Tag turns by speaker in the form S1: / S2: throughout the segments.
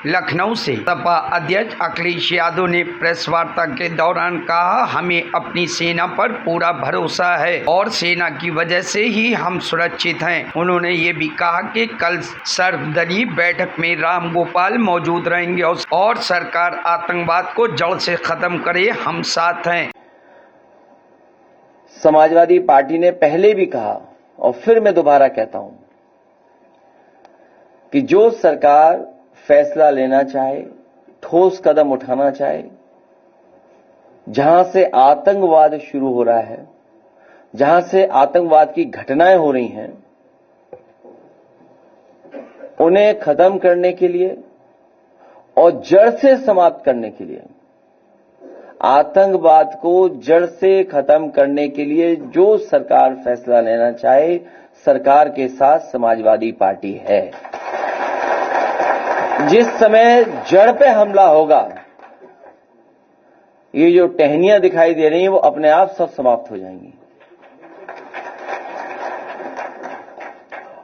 S1: लखनऊ से सपा अध्यक्ष अखिलेश यादव ने प्रेस वार्ता के दौरान कहा, हमें अपनी सेना पर पूरा भरोसा है और सेना की वजह से ही हम सुरक्षित हैं। उन्होंने ये भी कहा कि कल सर्वदलीय बैठक में राम गोपाल मौजूद रहेंगे और सरकार आतंकवाद को जड़ से खत्म करे, हम साथ हैं।
S2: समाजवादी पार्टी ने पहले भी कहा और फिर मैं दोबारा कहता हूं कि जो सरकार फैसला लेना चाहे, ठोस कदम उठाना चाहे, जहां से आतंकवाद शुरू हो रहा है, जहां से आतंकवाद की घटनाएं हो रही हैं, उन्हें खत्म करने के लिए और जड़ से समाप्त करने के लिए, आतंकवाद को जड़ से खत्म करने के लिए जो सरकार फैसला लेना चाहे, सरकार के साथ समाजवादी पार्टी है। जिस समय जड़ पे हमला होगा, ये जो टहनियां दिखाई दे रही हैं वो अपने आप सब समाप्त हो जाएंगी।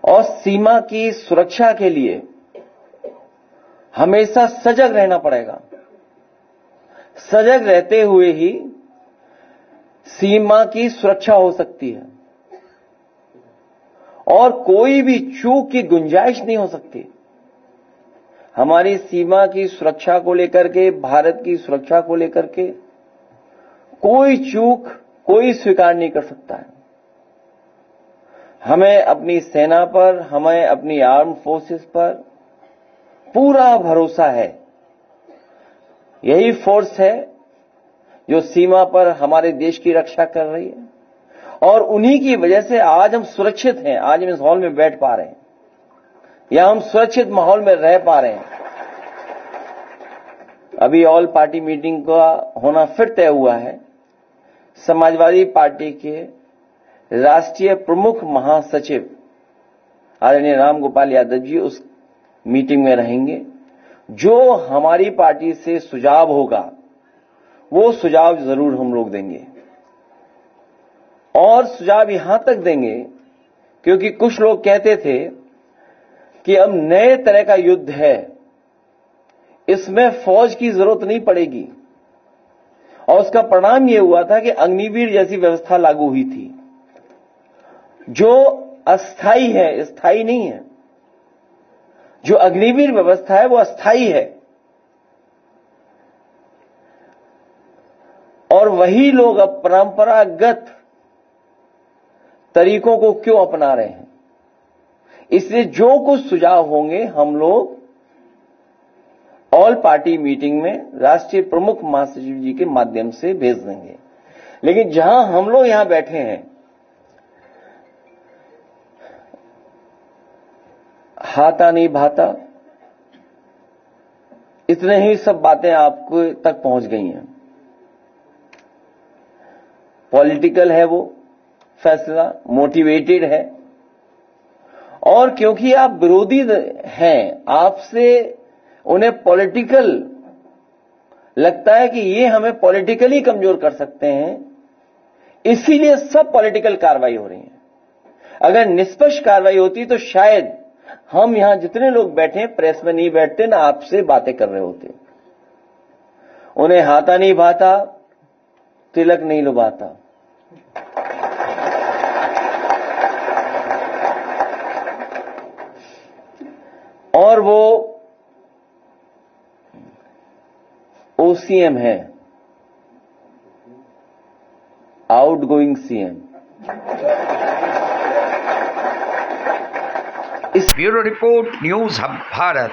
S2: और सीमा की सुरक्षा के लिए हमेशा सजग रहना पड़ेगा। सजग रहते हुए ही सीमा की सुरक्षा हो सकती है और कोई भी चूक की गुंजाइश नहीं हो सकती। हमारी सीमा की सुरक्षा को लेकर के, भारत की सुरक्षा को लेकर के कोई चूक कोई स्वीकार नहीं कर सकता है। हमें अपनी सेना पर, हमें अपनी आर्म फोर्सेस पर पूरा भरोसा है। यही फोर्स है जो सीमा पर हमारे देश की रक्षा कर रही है और उन्हीं की वजह से आज हम सुरक्षित हैं। आज हम इस हॉल में बैठ पा रहे हैं या हम सुरक्षित माहौल में रह पा रहे हैं। अभी ऑल पार्टी मीटिंग का होना फिर तय हुआ है। समाजवादी पार्टी के राष्ट्रीय प्रमुख महासचिव आदरणीय राम गोपाल यादव जी उस मीटिंग में रहेंगे। जो हमारी पार्टी से सुझाव होगा वो सुझाव जरूर हम लोग देंगे और सुझाव यहां तक देंगे क्योंकि कुछ लोग कहते थे कि अब नए तरह का युद्ध है, इसमें फौज की जरूरत नहीं पड़ेगी और उसका परिणाम यह हुआ था कि अग्निवीर जैसी व्यवस्था लागू हुई थी जो अस्थाई है, स्थायी नहीं है। जो अग्निवीर व्यवस्था है वो अस्थाई है और वही लोग अब परंपरागत तरीकों को क्यों अपना रहे हैं। इसलिए जो कुछ सुझाव होंगे हम लोग ऑल पार्टी मीटिंग में राष्ट्रीय प्रमुख महासचिव जी के माध्यम से भेज देंगे। लेकिन जहां हम लोग यहां बैठे हैं, हाथा नहीं भाता, इतने ही सब बातें आपको तक पहुंच गई हैं। पॉलिटिकल है वो फैसला, मोटिवेटेड है और क्योंकि आप विरोधी हैं, आपसे उन्हें पॉलिटिकल लगता है कि ये हमें पॉलिटिकली कमजोर कर सकते हैं, इसीलिए सब पॉलिटिकल कार्रवाई हो रही है। अगर निष्पक्ष कार्रवाई होती तो शायद हम यहां जितने लोग बैठे प्रेस में नहीं बैठते, ना आपसे बातें कर रहे होते। उन्हें हाथा नहीं भाता, तिलक नहीं लुभाता। और वो ओसीएम है, outgoing CM.
S1: Bureau report, news hub Bharat.